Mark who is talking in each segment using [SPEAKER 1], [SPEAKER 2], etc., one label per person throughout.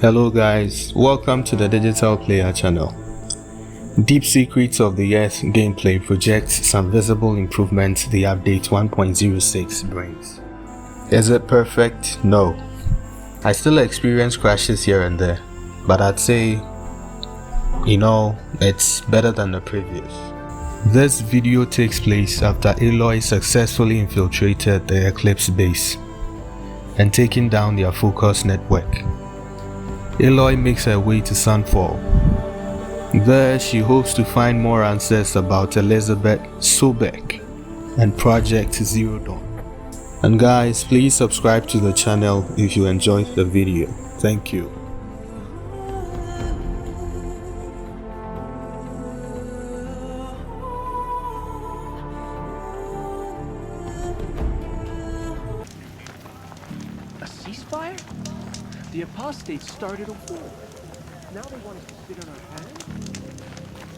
[SPEAKER 1] Hello guys, welcome to the Digital Player channel. Deep Secrets of the Earth gameplay projects some visible improvements the update 1.06 brings. Is it perfect? No. I still experience crashes here and there, but I'd say, it's better than the previous. This video takes place after Aloy successfully infiltrated the Eclipse base and taking down their focus network. Aloy makes her way to Sunfall. There, she hopes to find more answers about Elizabeth Sobek and Project Zero Dawn. And guys, please subscribe to the channel if you enjoyed the video. Thank you.
[SPEAKER 2] A ceasefire? The apostates started a war. Now they want us to sit on our hands?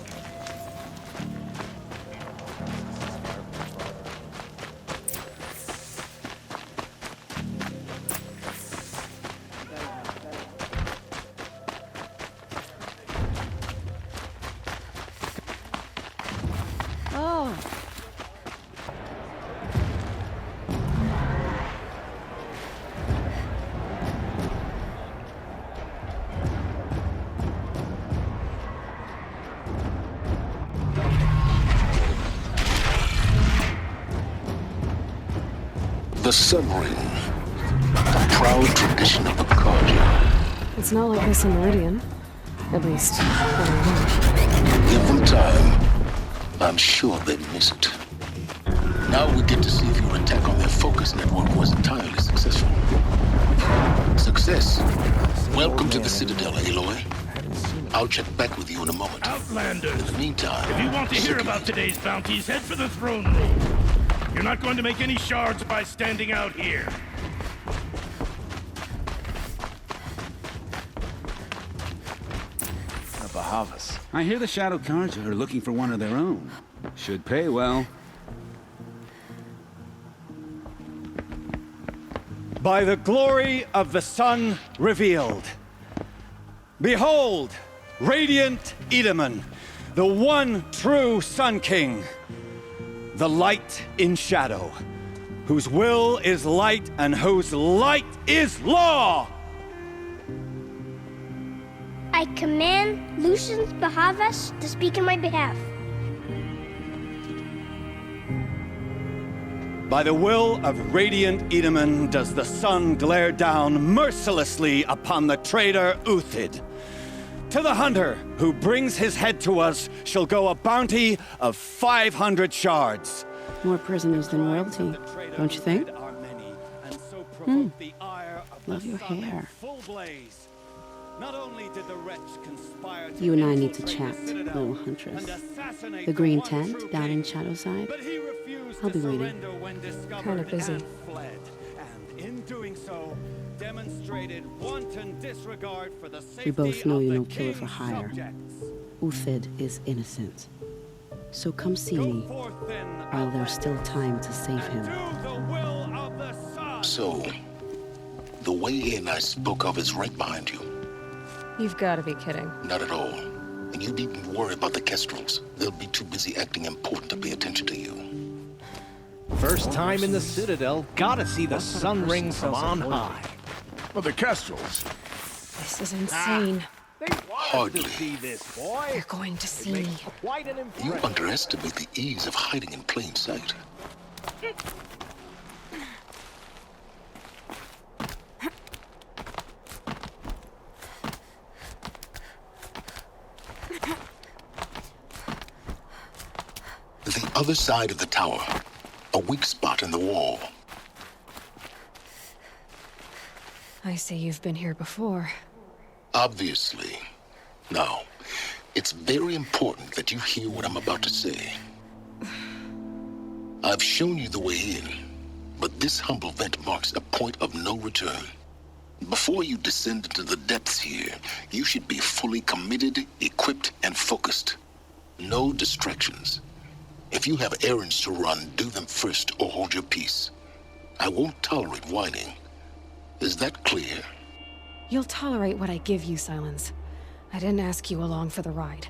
[SPEAKER 2] Oh.
[SPEAKER 3] The Sun Ring, a proud tradition of the Carja.
[SPEAKER 4] It's not like this in Meridian. At least, I
[SPEAKER 3] Give them time. I'm sure they'd miss it. Now we get to see if your attack on their focus network was entirely successful. Success. Welcome to the Citadel, Aloy. I'll check back with you in a moment.
[SPEAKER 5] Outlanders!
[SPEAKER 3] In the meantime,
[SPEAKER 5] If you want to hear about today's bounties, head for the throne room. You're not going to make any shards by standing out here.
[SPEAKER 2] The Bahavas.
[SPEAKER 6] I hear the Shadow Carja are looking for one of their own. Should pay well.
[SPEAKER 7] By the glory of the sun revealed. Behold, radiant Edaman, the one true Sun King. The light in shadow, whose will is light and whose light is law!
[SPEAKER 8] I command Lucius Bahavas to speak in my behalf.
[SPEAKER 7] By the will of radiant Edaman does the sun glare down mercilessly upon the traitor Uthid. To the hunter who brings his head to us shall go a bounty of 500 shards.
[SPEAKER 4] More prisoners than royalty, don't you think? Love your hair.
[SPEAKER 7] Not only did the wretch conspire to
[SPEAKER 4] You and I need to chat, little huntress. The green tent down in Shadowside.
[SPEAKER 7] but he refused
[SPEAKER 4] I'll
[SPEAKER 7] to
[SPEAKER 4] be waiting.
[SPEAKER 7] surrender when discovered
[SPEAKER 4] Kinda busy.
[SPEAKER 7] and fled. And in doing so, demonstrated wanton disregard for the safety
[SPEAKER 4] We both know
[SPEAKER 7] of
[SPEAKER 4] you're
[SPEAKER 7] the
[SPEAKER 4] no killer for
[SPEAKER 7] king's
[SPEAKER 4] hire.
[SPEAKER 7] subjects.
[SPEAKER 4] Uthid is innocent. So come see
[SPEAKER 7] Go
[SPEAKER 4] me
[SPEAKER 7] forth then,
[SPEAKER 4] while there's still time to save him.
[SPEAKER 7] do the will of the sun.
[SPEAKER 3] so the way in I spoke of is right behind you.
[SPEAKER 4] You've got to be kidding.
[SPEAKER 3] Not at all. And you needn't worry about the Kestrels. They'll be too busy acting important to pay attention to you.
[SPEAKER 2] First time in the Citadel, gotta see the sun ring from on high.
[SPEAKER 5] Well, the Kestrels.
[SPEAKER 4] This is insane.
[SPEAKER 2] They
[SPEAKER 3] Hardly.
[SPEAKER 2] wanted to see this, boy.
[SPEAKER 4] They're going to see
[SPEAKER 2] Make
[SPEAKER 4] me.
[SPEAKER 2] quite an
[SPEAKER 3] You
[SPEAKER 2] impression.
[SPEAKER 3] underestimate the ease of hiding in plain sight. The other side of the tower, a weak spot in the wall.
[SPEAKER 4] I see you've been here before.
[SPEAKER 3] Obviously. Now, it's very important that you hear what I'm about to say. I've shown you the way in, but this humble vent marks a point of no return. Before you descend into the depths here, you should be fully committed, equipped, and focused. No distractions. If you have errands to run, do them first or hold your peace. I won't tolerate whining. Is that clear?
[SPEAKER 9] You'll tolerate what I give you, Silence. I didn't ask you along for the ride.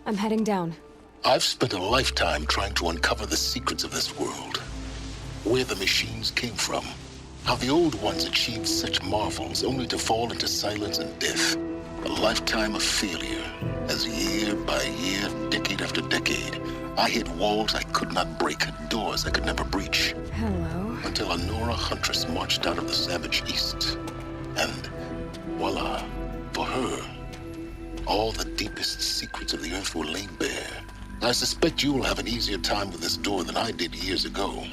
[SPEAKER 9] I'm heading down.
[SPEAKER 3] I've spent a lifetime trying to uncover the secrets of this world. Where the machines came from. How the old ones achieved such marvels only to fall into silence and death. A lifetime of failure, as year by year, decade after decade, I hit walls I could not break, doors I could never breach.
[SPEAKER 9] Hello.
[SPEAKER 3] Until a Nora huntress marched out of the savage east. And voila, for her, all the deepest secrets of the earth were laid bare. I suspect you will have an easier time with this door than I did years ago.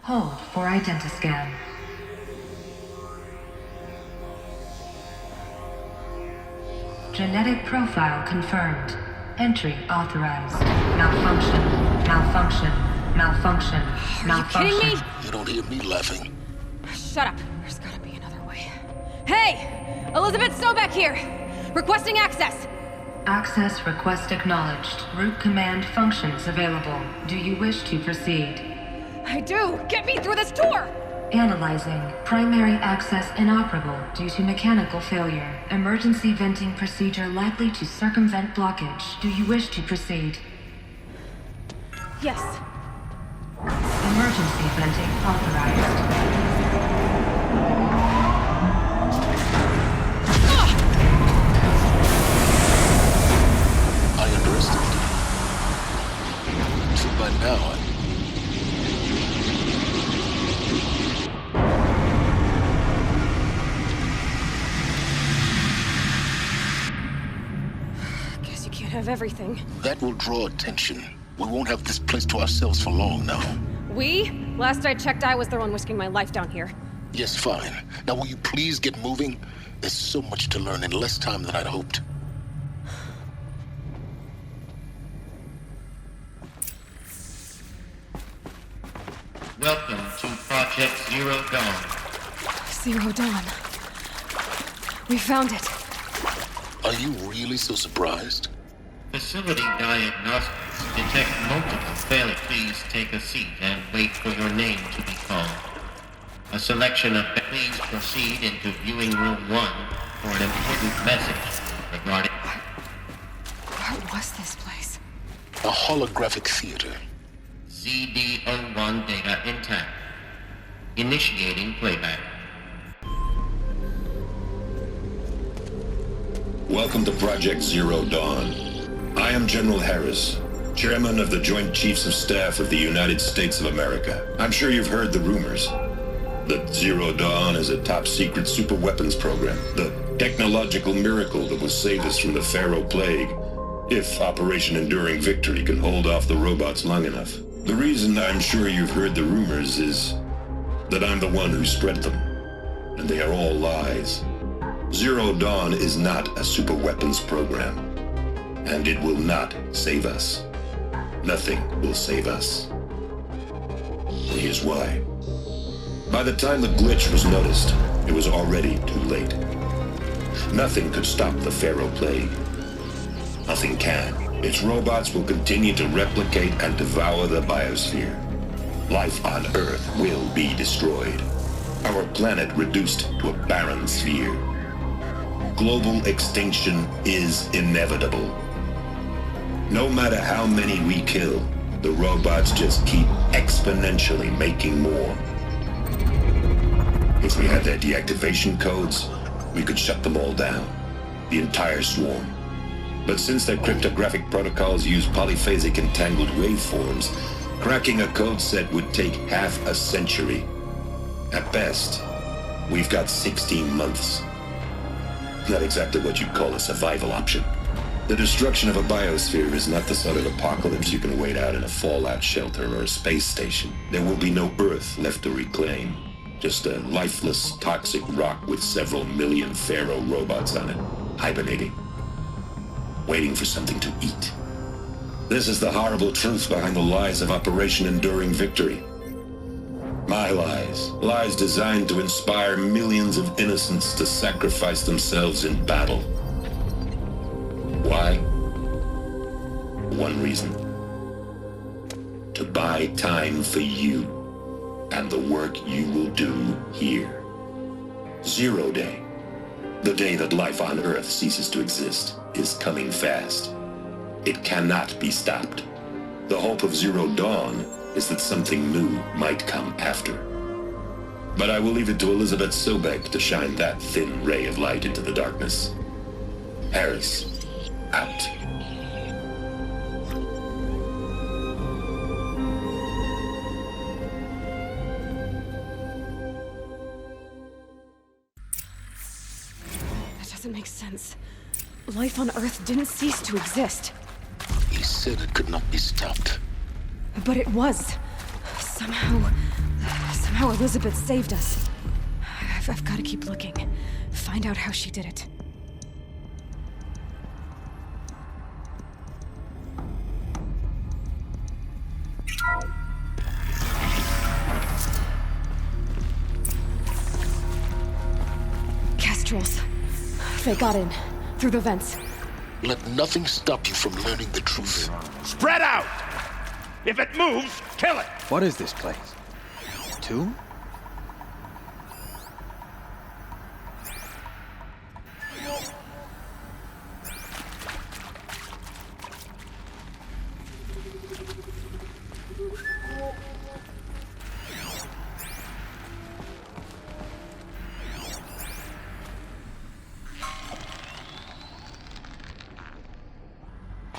[SPEAKER 10] Hold for identiscan. Genetic profile confirmed. Entry authorized. Malfunction. Malfunction. Malfunction. Malfunction.
[SPEAKER 9] Are you kidding me?
[SPEAKER 3] You don't hear me laughing.
[SPEAKER 9] Shut up. There's gotta be another way. Hey! Elizabeth Sobeck here! Requesting access!
[SPEAKER 10] Access request acknowledged. Root command functions available. Do you wish to proceed?
[SPEAKER 9] I do! Get me through this door!
[SPEAKER 10] Analyzing. Primary access inoperable due to mechanical failure. Emergency venting procedure likely to circumvent blockage. Do you wish to proceed?
[SPEAKER 9] Yes.
[SPEAKER 10] Emergency venting authorized.
[SPEAKER 3] I underestimated. So by now,
[SPEAKER 9] Guess you can't have everything.
[SPEAKER 3] that will draw attention. We won't have this place to ourselves for long now.
[SPEAKER 9] We? Last I checked, I was the one risking my life down here.
[SPEAKER 3] Yes, fine. Now will you please get moving? There's so much to learn in less time than I'd hoped.
[SPEAKER 11] Welcome to Project Zero Dawn.
[SPEAKER 9] Zero Dawn. We found it.
[SPEAKER 3] Are you really so surprised?
[SPEAKER 11] Facility diagnostics detect multiple failures. Please take a seat and wait for your name to be called. A selection of please proceed into viewing room 1 for an important message regarding...
[SPEAKER 9] What was this place?
[SPEAKER 3] A holographic theater.
[SPEAKER 11] CD01 data intact. Initiating playback.
[SPEAKER 12] Welcome to Project Zero Dawn. I am General Harris, Chairman of the Joint Chiefs of Staff of the United States of America. I'm sure you've heard the rumors that Zero Dawn is a top-secret superweapons program, the technological miracle that will save us from the Pharaoh Plague, if Operation Enduring Victory can hold off the robots long enough. The reason I'm sure you've heard the rumors is that I'm the one who spread them, and they are all lies. Zero Dawn is not a superweapons program, and it will not save us. Nothing will save us. And here's why. By the time the glitch was noticed, it was already too late. Nothing could stop the Pharaoh Plague. Nothing can. Its robots will continue to replicate and devour the biosphere. Life on Earth will be destroyed. Our planet reduced to a barren sphere. Global extinction is inevitable. No matter how many we kill, the robots just keep exponentially making more. If we had their deactivation codes, we could shut them all down. The entire swarm. But since their cryptographic protocols use polyphasic entangled waveforms, cracking a code set would take half a century. At best, we've got 16 months. Not exactly what you'd call a survival option. The destruction of a biosphere is not the sort of apocalypse you can wait out in a fallout shelter or a space station. There will be no Earth left to reclaim. Just a lifeless, toxic rock with several million Pharaoh robots on it, hibernating. Waiting for something to eat. This is the horrible truth behind the lies of Operation Enduring Victory. My lies. Lies designed to inspire millions of innocents to sacrifice themselves in battle. Why? One reason. To buy time for you and the work you will do here. 0 Day, the day that life on Earth ceases to exist, is coming fast. It cannot be stopped. The hope of Zero Dawn is that something new might come after. But I will leave it to Elizabeth Sobek to shine that thin ray of light into the darkness. Harris, out.
[SPEAKER 9] That doesn't make sense. Life on Earth didn't cease to exist.
[SPEAKER 3] He said it could not be stopped.
[SPEAKER 9] But it was. Somehow Elizabeth saved us. I've got to keep looking. Find out how she did it. Kestrels. They got in. Through the vents.
[SPEAKER 3] Let nothing stop you from learning the truth.
[SPEAKER 5] Spread out! If it moves, kill it!
[SPEAKER 7] What is this place? Two?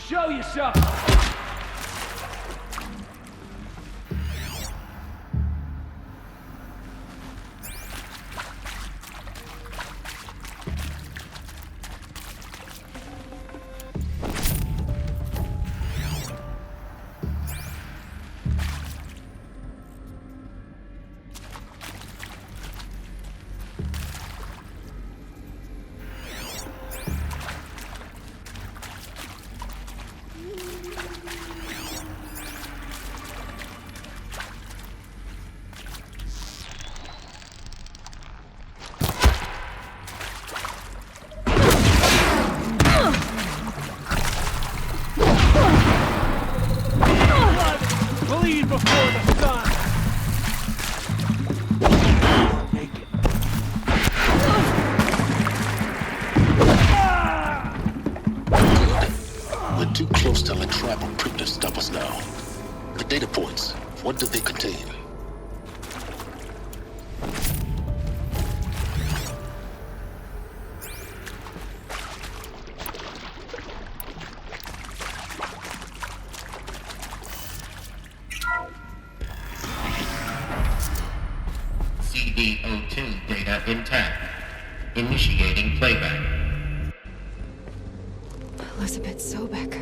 [SPEAKER 2] Show yourself! Bleed before the sun!
[SPEAKER 3] We're too close to let tribal prickers stop us now. The data points, what do they contain?
[SPEAKER 11] CD02 data intact. Initiating playback.
[SPEAKER 9] Elizabeth Sobek.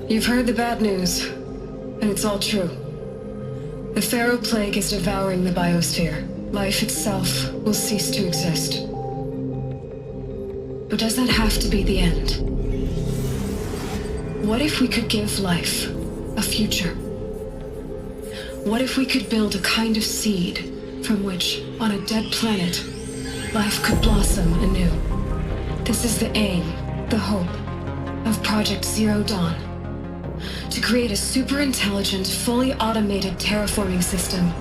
[SPEAKER 10] You've heard the bad news, and it's all true. The Pharaoh Plague is devouring the biosphere. Life itself will cease to exist. But does that have to be the end? What if we could give life a future? What if we could build a kind of seed from which, on a dead planet, life could blossom anew? This is the aim, the hope, of Project Zero Dawn. To create a super-intelligent, fully automated terraforming system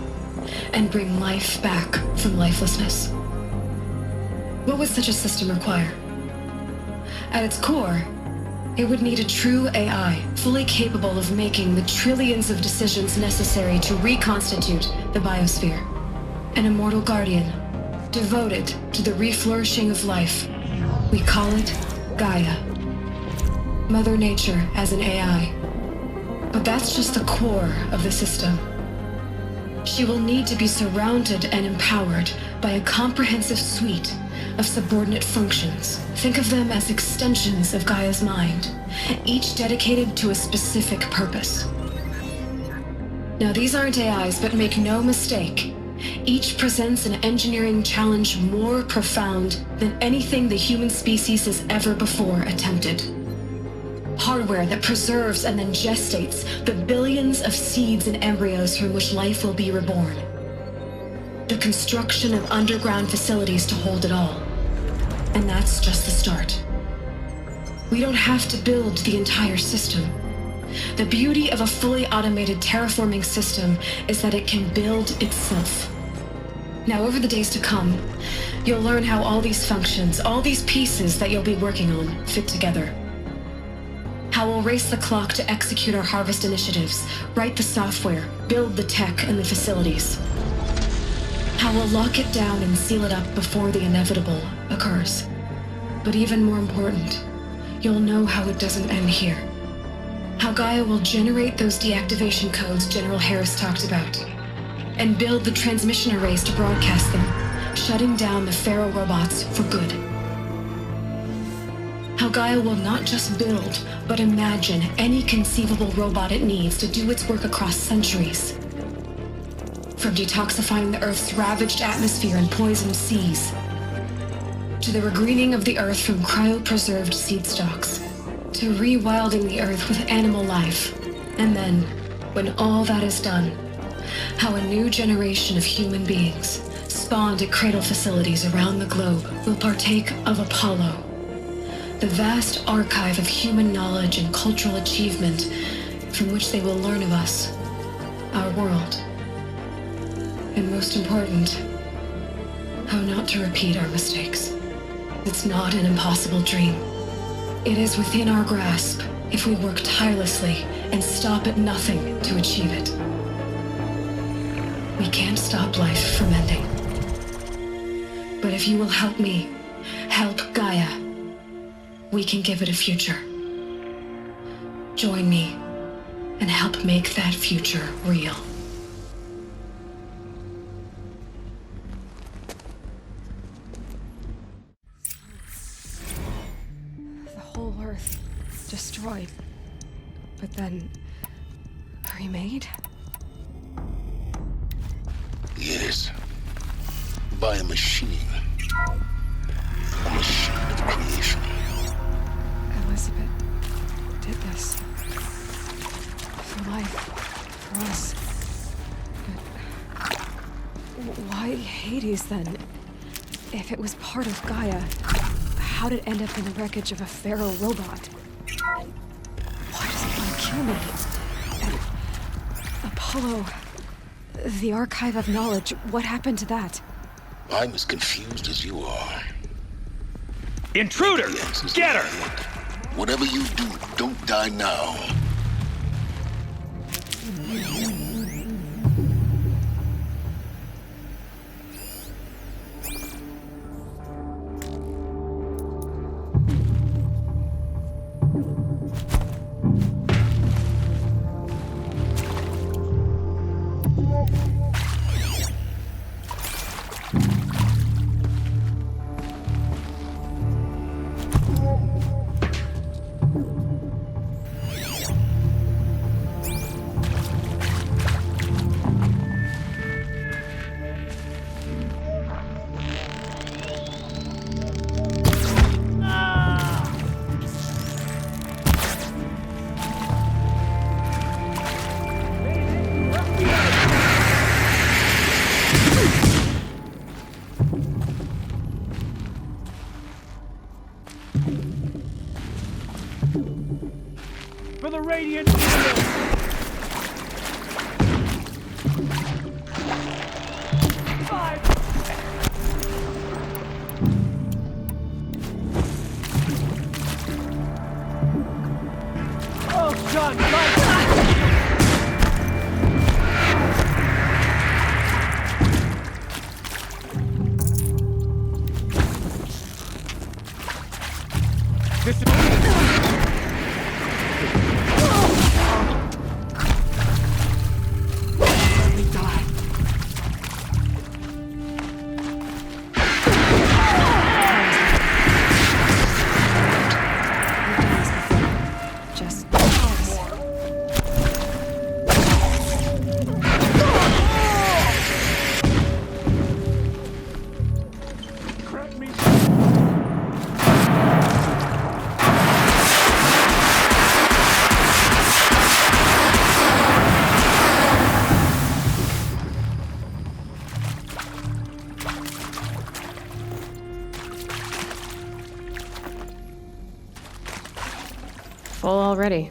[SPEAKER 10] and bring life back from lifelessness. What would such a system require? At its core, it would need a true AI, fully capable of making the trillions of decisions necessary to reconstitute the biosphere. An immortal guardian, devoted to the reflourishing of life. We call it Gaia. Mother Nature as an AI. But that's just the core of the system. She will need to be surrounded and empowered by a comprehensive suite of subordinate functions. Think of them as extensions of Gaia's mind, each dedicated to a specific purpose. Now, these aren't AIs, but make no mistake, each presents an engineering challenge more profound than anything the human species has ever before attempted. Hardware that preserves and then gestates the billions of seeds and embryos from which life will be reborn. The construction of underground facilities to hold it all. And that's just the start. We don't have to build the entire system. The beauty of a fully automated terraforming system is that it can build itself. Now, over the days to come, you'll learn how all these functions, all these pieces that you'll be working on, fit together. How we'll race the clock to execute our harvest initiatives, write the software, build the tech and the facilities. How we'll lock it down and seal it up before the inevitable occurs. But even more important, you'll know how it doesn't end here. How Gaia will generate those deactivation codes General Harris talked about, and build the transmission arrays to broadcast them, shutting down the Pharaoh robots for good. How Gaia will not just build, but imagine any conceivable robot it needs to do its work across centuries. From detoxifying the Earth's ravaged atmosphere and poisoned seas, to the regreening of the Earth from cryopreserved seed stalks, to rewilding the Earth with animal life. And then, when all that is done, how a new generation of human beings, spawned at cradle facilities around the globe, will partake of Apollo, the vast archive of human knowledge and cultural achievement from which they will learn of us, our world. And most important, how not to repeat our mistakes. It's not an impossible dream. It is within our grasp if we work tirelessly and stop at nothing to achieve it. We can't stop life from ending. But if you will help me, help Gaia, we can give it a future. Join me and help make that future real.
[SPEAKER 9] The whole Earth destroyed, but then remade?
[SPEAKER 3] Yes. By a machine. A machine of creation.
[SPEAKER 9] Elizabeth did this. For life. For us. But why Hades then? If it was part of Gaia, how'd it end up in the wreckage of a Pharaoh robot? Why does it want to kill me? And Apollo, the archive of knowledge, what happened to that?
[SPEAKER 3] I'm as confused as you are.
[SPEAKER 7] Intruder! Get her!
[SPEAKER 3] Whatever you do, don't die now.
[SPEAKER 2] For the Radiant Eagle! Oh, John, this is...
[SPEAKER 9] Full already.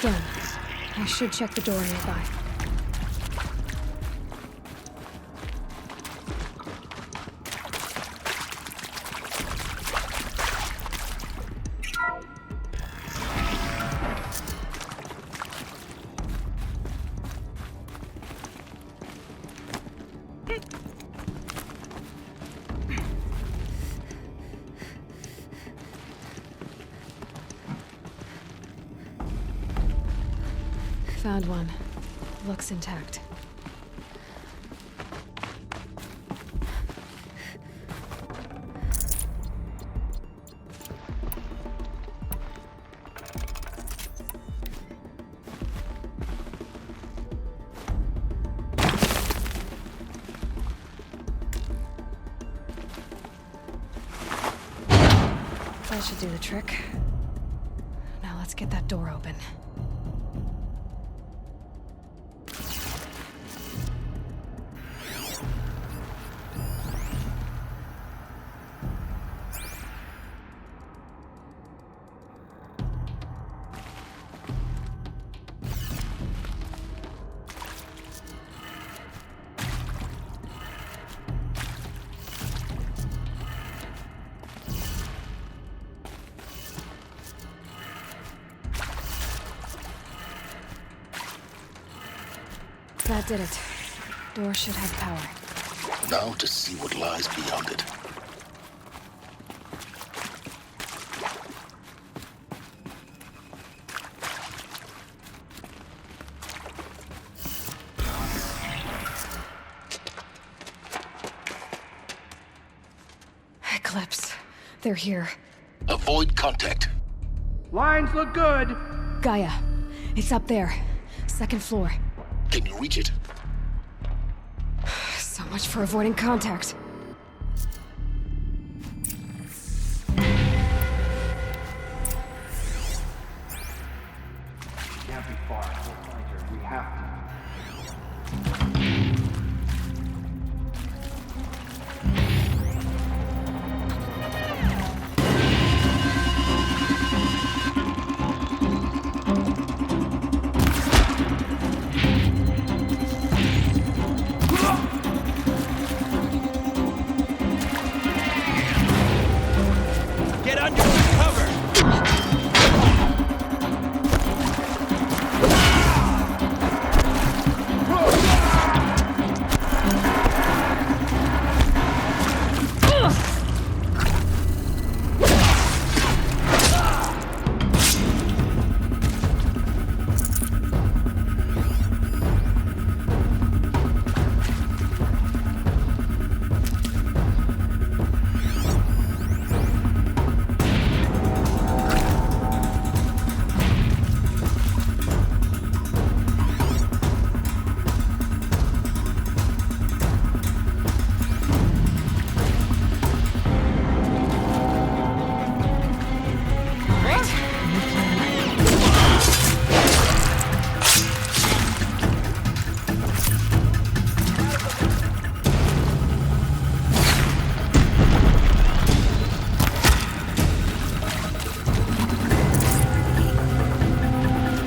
[SPEAKER 9] Done. I should check the door nearby. Found one. Looks intact. That should do the trick. Now let's get that door open. That did it. Door should have power.
[SPEAKER 3] Now to see what lies beyond it.
[SPEAKER 9] Eclipse. They're here.
[SPEAKER 3] Avoid contact.
[SPEAKER 2] Lines look good.
[SPEAKER 9] Gaia. It's up there. Second floor.
[SPEAKER 3] Can you reach it?
[SPEAKER 9] So much for avoiding contact.
[SPEAKER 2] Can't be far. We'll find her. We have to.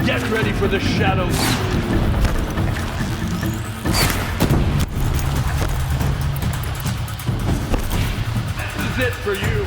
[SPEAKER 5] Get ready for the shadows. This is it for you.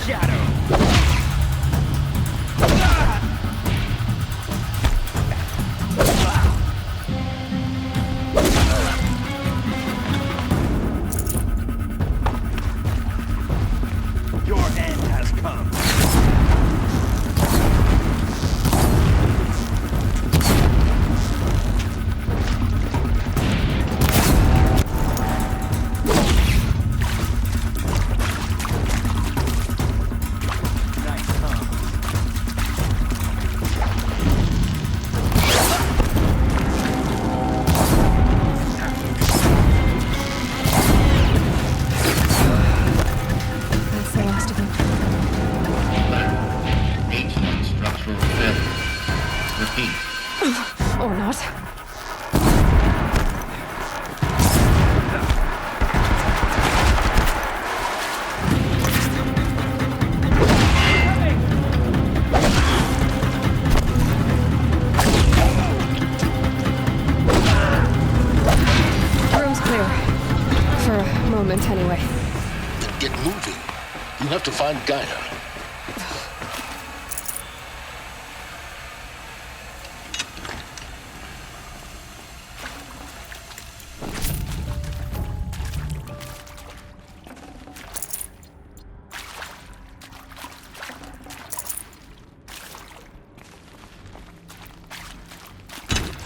[SPEAKER 2] shadow. Your end has come.
[SPEAKER 9] Or not. Room's clear. For a moment, anyway.
[SPEAKER 3] Then get moving. You have to find Gaia.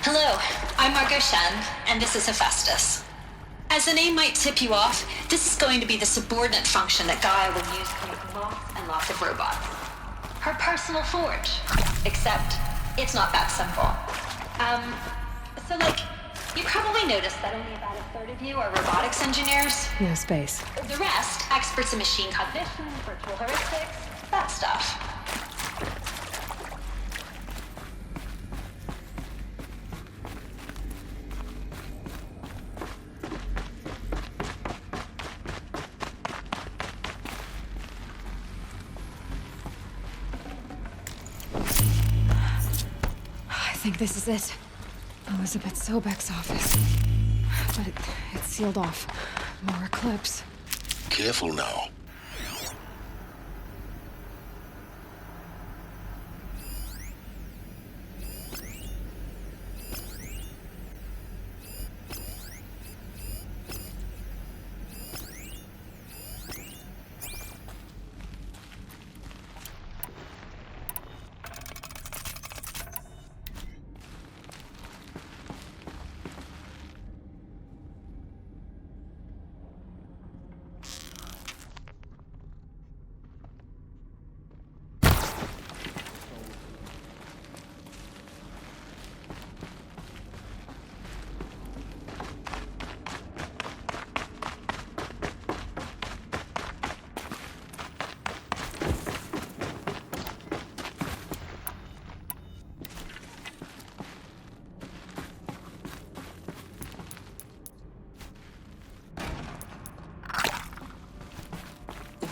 [SPEAKER 13] Hello, I'm Margot Shen, and this is Hephaestus. As the name might tip you off, this is going to be the subordinate function that Gaia will use to make lots and lots of robots. Her personal forge. Except, it's not that simple. So you probably noticed that only about a third of you are robotics engineers.
[SPEAKER 9] No space.
[SPEAKER 13] The rest, experts in machine cognition, virtual heuristics, that stuff.
[SPEAKER 9] I think this is it. Elizabeth Sobek's office. But it's sealed off. More eclipse.
[SPEAKER 3] Careful now.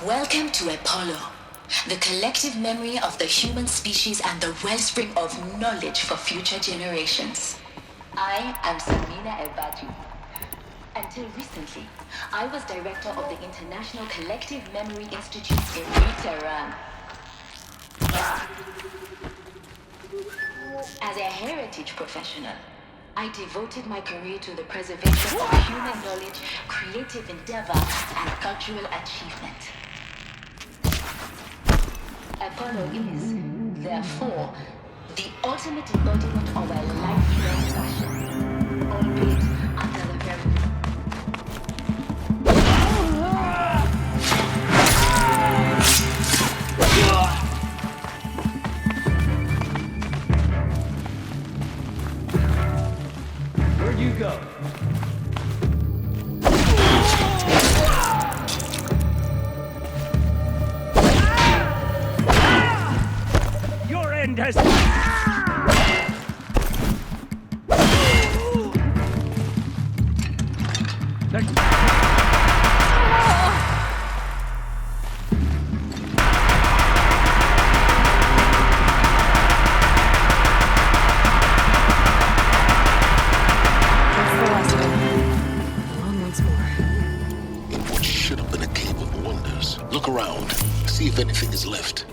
[SPEAKER 13] Welcome to Apollo, the collective memory of the human species and the wellspring of knowledge for future generations. I am Samina Elbaju. Until recently, I was director of the International Collective Memory Institute in New Tehran. As a heritage professional, I devoted my career to the preservation of human knowledge, creative endeavor, and cultural achievement. Apollo is, therefore, the ultimate embodiment of a lifelong passion, albeit under the very...
[SPEAKER 2] Where'd you go? Your end has...
[SPEAKER 3] In what should have been a cave of wonders, look around. see if anything is left.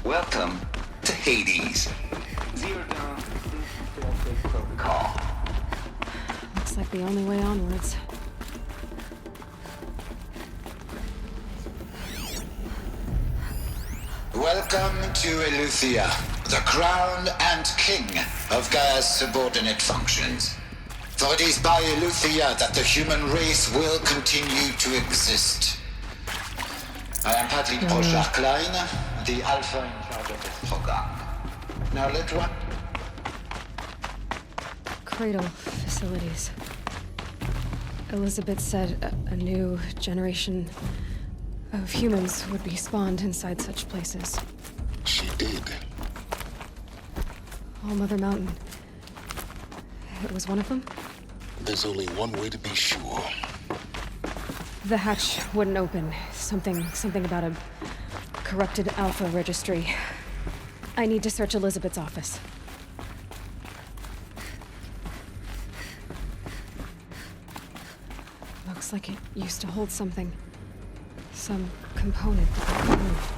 [SPEAKER 14] Welcome to Hades. Zero Dawn fail-safe protocol.
[SPEAKER 9] Looks like the only way onwards.
[SPEAKER 14] Welcome to Eleuthia, the crown and king of Gaia's subordinate functions. For it is by Eleuthia that the human race will continue to exist. I am Patrick Pochard-Klein, the Alpha in charge of this program. Now let one...
[SPEAKER 9] Cradle facilities. Elizabeth said a new generation of humans would be spawned inside such places.
[SPEAKER 3] She did.
[SPEAKER 9] All Mother Mountain. It was one of them?
[SPEAKER 3] There's only one way to be sure.
[SPEAKER 9] The hatch wouldn't open. Something about a corrupted Alpha registry. I need to search Elizabeth's office. Looks like it used to hold something. Some component that could move.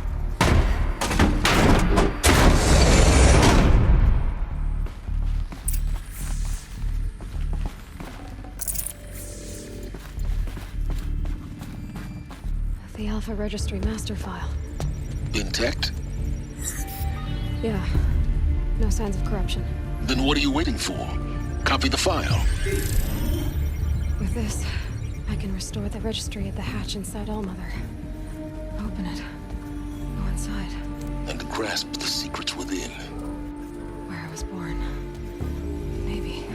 [SPEAKER 9] The Alpha Registry master file.
[SPEAKER 3] Intact?
[SPEAKER 9] Yeah. No signs of corruption.
[SPEAKER 3] Then what are you waiting for? Copy the file.
[SPEAKER 9] With this, I can restore the registry at the hatch inside Allmother. Open it. Go inside.
[SPEAKER 3] And grasp the secrets within.
[SPEAKER 9] Where I was born. Maybe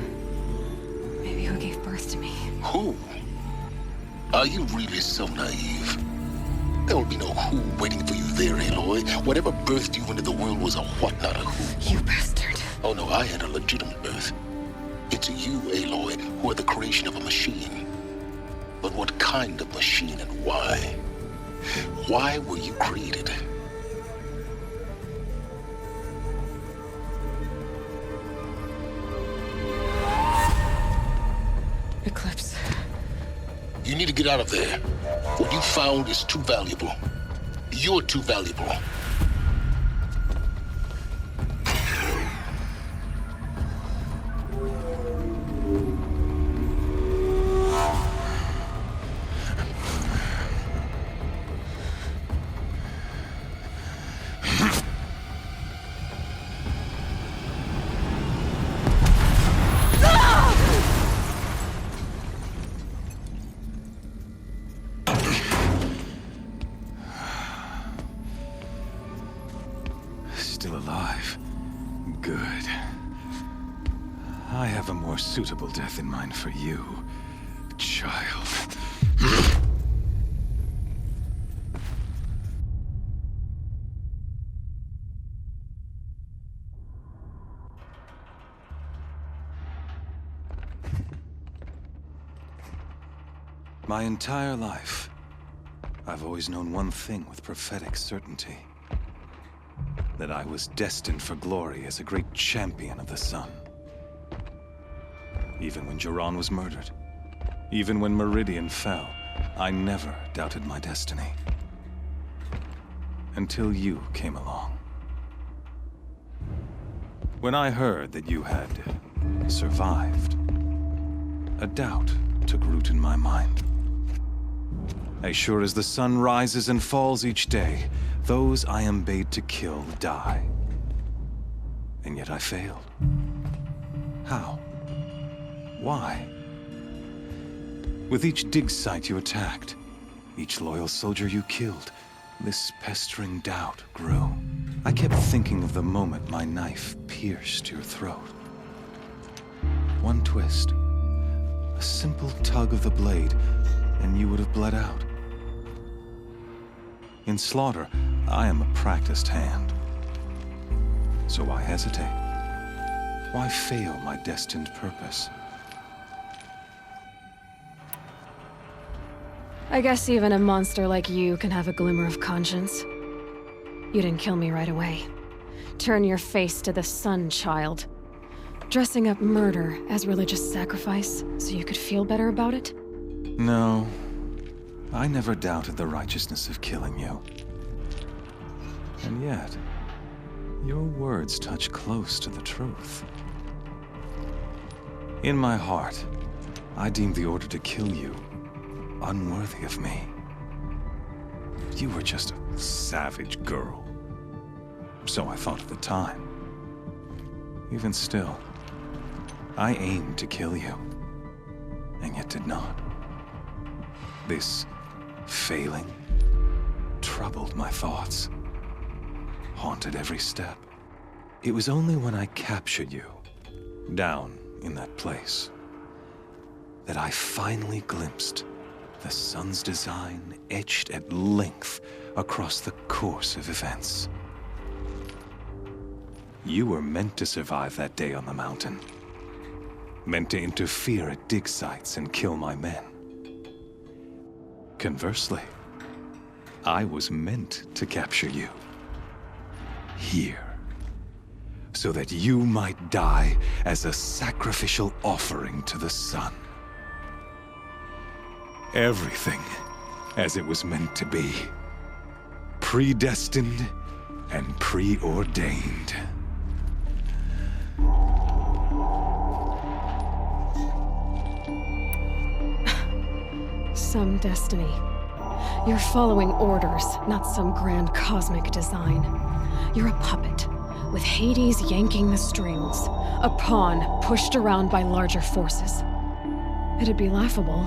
[SPEAKER 9] who gave birth to me.
[SPEAKER 3] Who? Are you really so naive? There will be no who waiting for you there, Aloy. Whatever birthed you into the world was a what, not a who.
[SPEAKER 9] You bastard.
[SPEAKER 3] Oh no, I had a legitimate birth. It's you, Aloy, who are the creation of a machine. But what kind of machine and why? Why were you created?
[SPEAKER 9] Eclipse.
[SPEAKER 3] You need to get out of there. What you found is too valuable. You're too valuable.
[SPEAKER 7] Still alive. Good. I have a more suitable death in mind for you, child. My entire life, I've always known one thing with prophetic certainty. That I was destined for glory as a great champion of the sun. Even when Jiran was murdered, even when Meridian fell, I never doubted my destiny. Until you came along. When I heard that you had survived, a doubt
[SPEAKER 15] took root in my mind. As sure as the sun rises and falls each day, those I am bade to kill die. And yet I failed. How? Why? With each dig site you attacked, each loyal soldier you killed, this pestering doubt grew. I kept thinking of the moment my knife pierced your throat. One twist, a simple tug of the blade, and you would have bled out. In slaughter, I am a practiced hand. So why hesitate? Why fail my destined purpose?
[SPEAKER 9] I guess even a monster like you can have a glimmer of conscience. You didn't kill me right away. Turn your face to the sun, child. Dressing up murder as religious sacrifice so you could feel better about it?
[SPEAKER 15] No, I never doubted the righteousness of killing you. And yet, your words touch close to the truth. In my heart, I deemed the order to kill you unworthy of me. You were just a savage girl. So I thought at the time. Even still, I aimed to kill you, and yet did not. This failing troubled my thoughts, haunted every step. It was only when I captured you, down in that place, that I finally glimpsed the sun's design etched at length across the course of events. You were meant to survive that day on the mountain. Meant to interfere at dig sites and kill my men. Conversely, I was meant to capture you. Here. So that you might die as a sacrificial offering to the sun. Everything as it was meant to be. Predestined and preordained.
[SPEAKER 9] Some destiny. You're following orders, not some grand cosmic design. You're a puppet, with Hades yanking the strings, a pawn pushed around by larger forces. It'd be laughable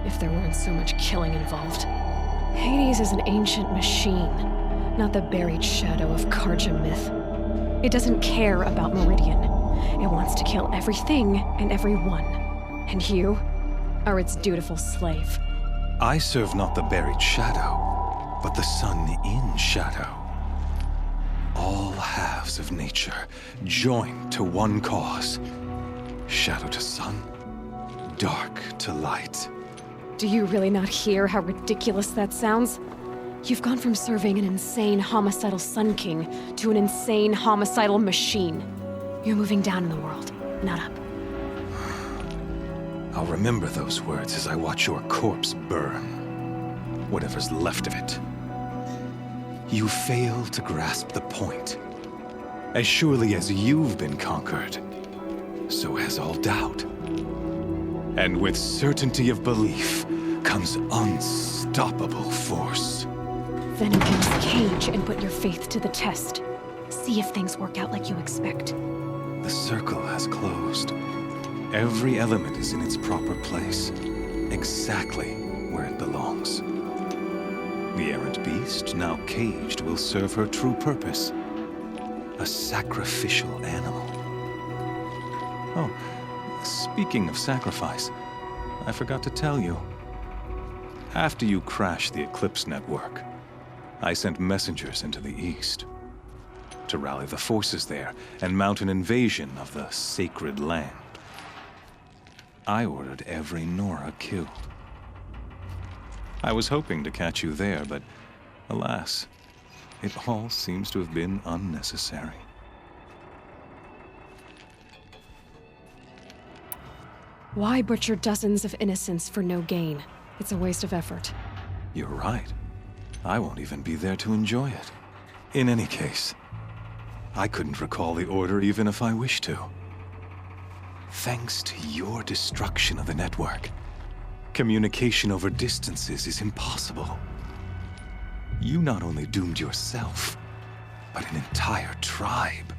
[SPEAKER 9] if there weren't so much killing involved. Hades is an ancient machine, not the buried shadow of Karja myth. It doesn't care about Meridian. It wants to kill everything and everyone. And you are its dutiful slave.
[SPEAKER 15] I serve not the buried shadow, but the sun in shadow. All halves of nature joined to one cause. Shadow to sun, dark to light.
[SPEAKER 9] Do you really not hear how ridiculous that sounds? You've gone from serving an insane homicidal Sun King to an insane homicidal machine. You're moving down in the world, not up.
[SPEAKER 15] I'll remember those words as I watch your corpse burn. Whatever's left of it. You fail to grasp the point. As surely as you've been conquered, so has all doubt. And with certainty of belief comes unstoppable force.
[SPEAKER 9] Then against the cage and put your faith to the test. See if things work out like you expect.
[SPEAKER 15] The circle has closed. Every element is in its proper place, exactly where it belongs. The errant beast, now caged, will serve her true purpose. A sacrificial animal. Oh, speaking of sacrifice, I forgot to tell you. After you crashed the Eclipse network, I sent messengers into the east to rally the forces there and mount an invasion of the sacred land. I ordered every Nora killed. I was hoping to catch you there, but alas, it all seems to have been unnecessary.
[SPEAKER 9] Why butcher dozens of innocents for no gain? It's a waste of effort.
[SPEAKER 15] You're right. I won't even be there to enjoy it. In any case, I couldn't recall the order even if I wished to. Thanks to your destruction of the network, Communication over distances is impossible. You not only doomed yourself, but an entire tribe.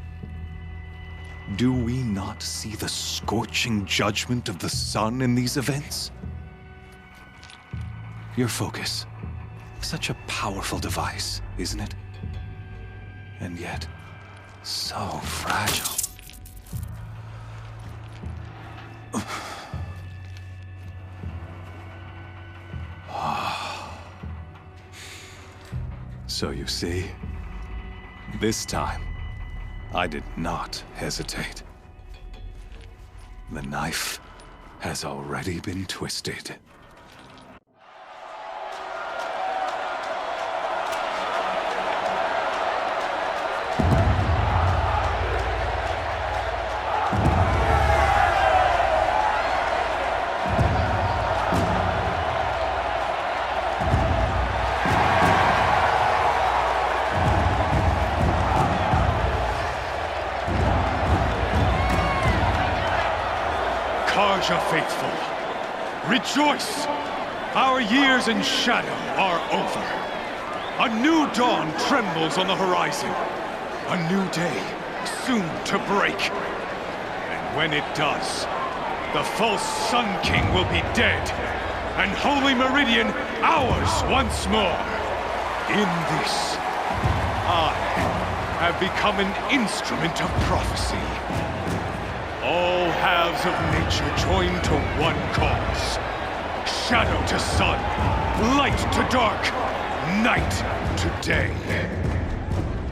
[SPEAKER 15] Do we not see the scorching judgment of the sun in these events? Your focus. Such a powerful device, isn't it? And yet, so fragile. So you see, this time, I did not hesitate. The knife has already been twisted.
[SPEAKER 16] Karja faithful, rejoice! Our years in shadow are over. A new dawn trembles on the horizon. A new day soon to break. And when it does, the false Sun King will be dead, and Holy Meridian ours once more. In this, I have become an instrument of prophecy. All halves of nature join to one cause. Shadow to sun, light to dark, night to day.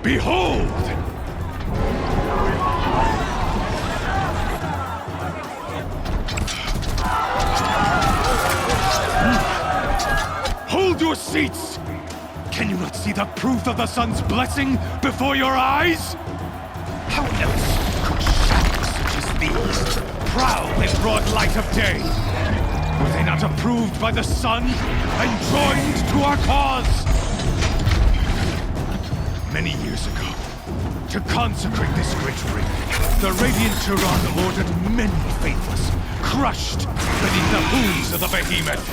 [SPEAKER 16] Behold! Hold your seats! Can you not see the proof of the sun's blessing before your eyes? How else could shadows such as these prowl in broad light of day? Were they not approved by the sun and joined to our cause? Many years ago, to consecrate this great ring, the Radiant Tyranno ordered many faithless, crushed beneath the hooves of the behemoth.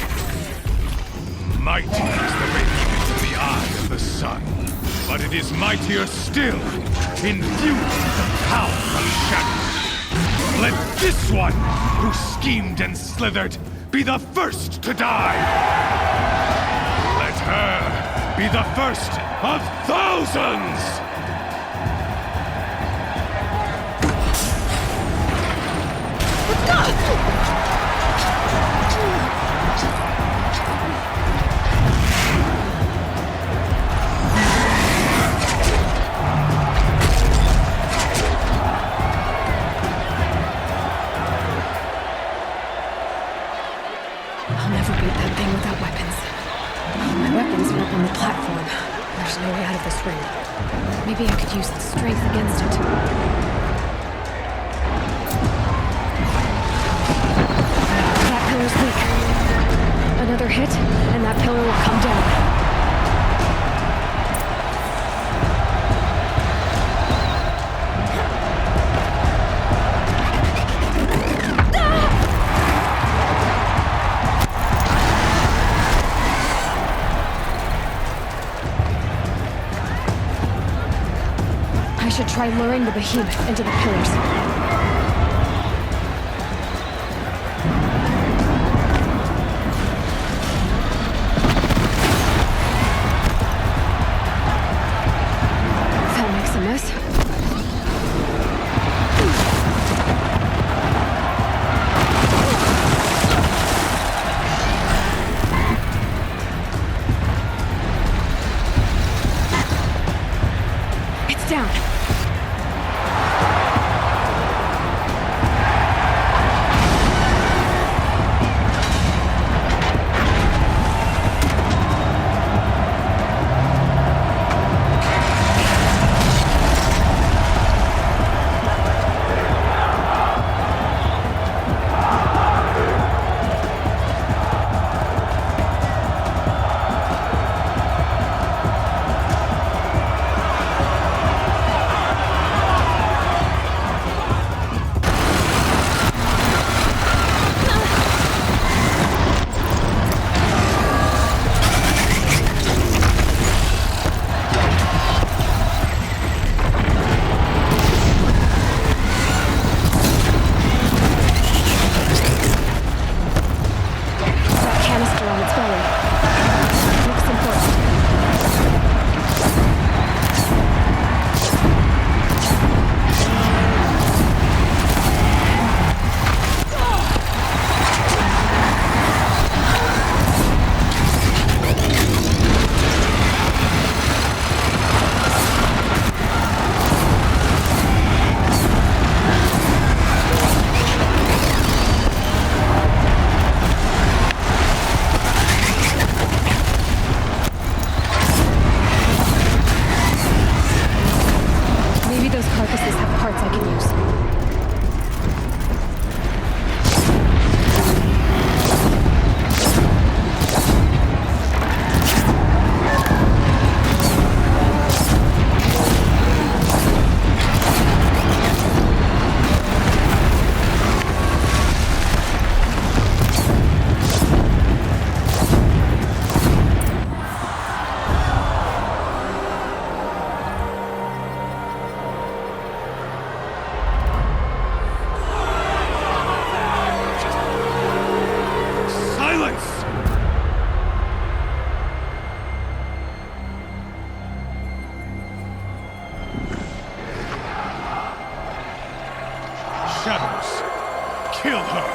[SPEAKER 16] Mighty is the behemoth in the eye of the sun, but it is mightier still, infused with the power of shadow. Let this one, who schemed and slithered, be the first to die! Let her be the first of thousands!
[SPEAKER 9] I'll never beat that thing without weapons. My weapons are up on the platform. There's no way out of this ring. Maybe I could use its strength against it. That pillar's weak. Another hit, and that pillar will come down. I should try luring the behemoth into the pillars. faster on its belly. Mix them first.
[SPEAKER 16] Shadows, kill her!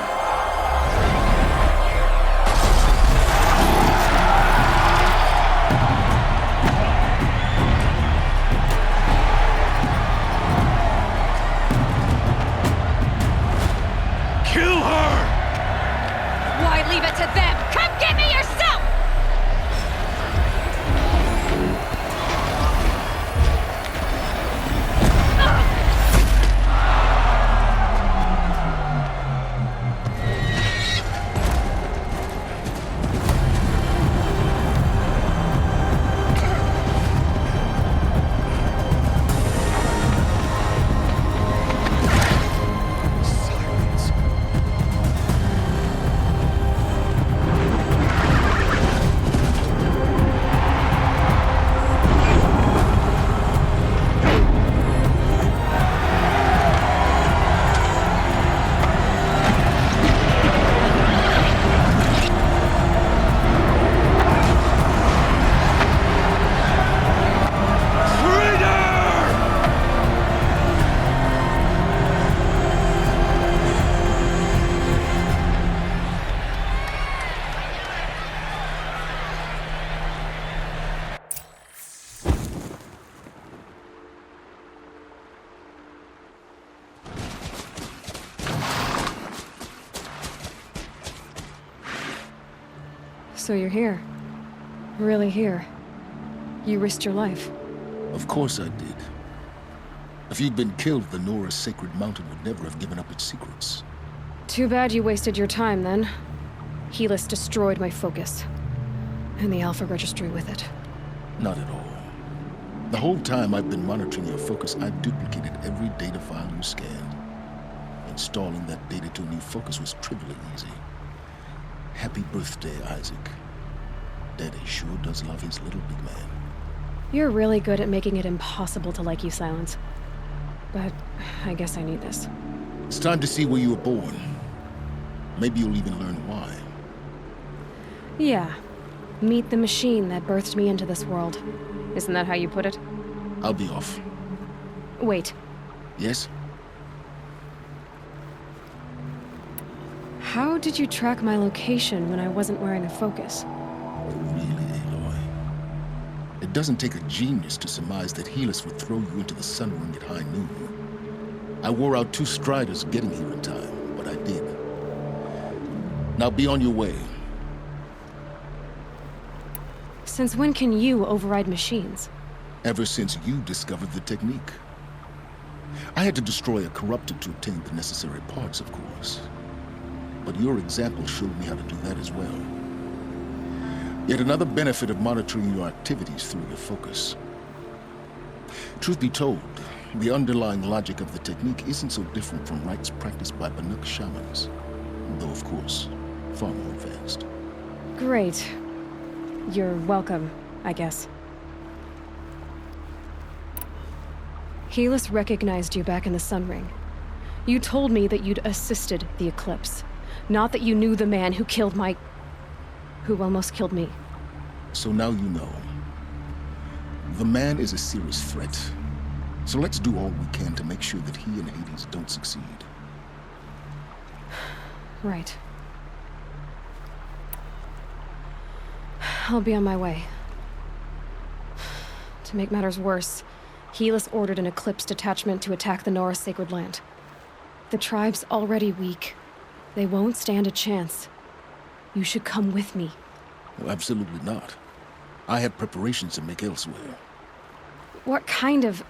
[SPEAKER 16] Kill her!
[SPEAKER 9] Why leave it to them? Come get me yourself! So you're here. Really here. You risked your life.
[SPEAKER 3] Of course I did. If you'd been killed, the Nora's sacred mountain would never have given up its secrets.
[SPEAKER 9] Too bad you wasted your time, then. Helis destroyed my focus. And the Alpha Registry with it.
[SPEAKER 3] Not at all. The whole time I've been monitoring your focus, I've duplicated every data file you scanned. Installing that data to a new focus was trivially easy. Happy birthday, Isaac. Daddy sure does love his little big man.
[SPEAKER 9] You're really good at making it impossible to like you, Silence. But I guess I need this.
[SPEAKER 3] It's time to see where you were born. Maybe you'll even learn why.
[SPEAKER 9] Yeah. Meet the machine that birthed me into this world. Isn't that how you put it?
[SPEAKER 3] I'll be off.
[SPEAKER 9] Wait.
[SPEAKER 3] Yes?
[SPEAKER 9] How did you track my location when I wasn't wearing a focus?
[SPEAKER 3] Really, Aloy? It doesn't take a genius to surmise that Helis would throw you into the sun ring at high noon. I wore out 2 striders getting here in time, but I did. Now be on your way.
[SPEAKER 9] Since when can you override machines?
[SPEAKER 3] Ever since you discovered the technique. I had to destroy a corruptor to obtain the necessary parts, of course. But your example showed me how to do that as well. Yet another benefit of monitoring your activities through your focus. Truth be told, the underlying logic of the technique isn't so different from rites practiced by Banuk shamans, though of course, far more advanced.
[SPEAKER 9] Great. You're welcome, I guess. Helis recognized you back in the Sun Ring. You told me that you'd assisted the eclipse, not that you knew the man who killed my... who almost killed me.
[SPEAKER 3] So now you know. The man is a serious threat. So let's do all we can to make sure that he and Hades don't succeed.
[SPEAKER 9] Right. I'll be on my way. To make matters worse, Helis ordered an Eclipse detachment to attack the Nora Sacred Land. The tribe's already weak. They won't stand a chance. You should come with me.
[SPEAKER 3] Well, absolutely not. I have preparations to make elsewhere.
[SPEAKER 9] What kind of...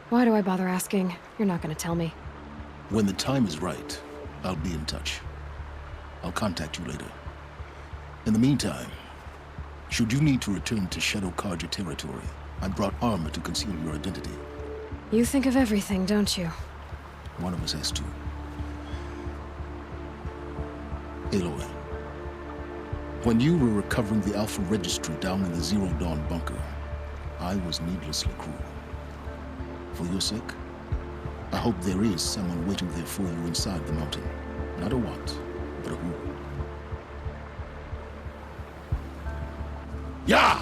[SPEAKER 9] Why do I bother asking? You're not gonna tell me.
[SPEAKER 3] When the time is right, I'll be in touch. I'll contact you later. In the meantime, should you need to return to Shadow Karja territory, I brought armor to conceal your identity.
[SPEAKER 9] You think of everything, don't you?
[SPEAKER 3] One of us has to. Aloy, when you were recovering the Alpha Registry down in the Zero Dawn bunker, I was needlessly cruel. For your sake, I hope there is someone waiting there for you inside the mountain. Not a what, but a who. Yeah!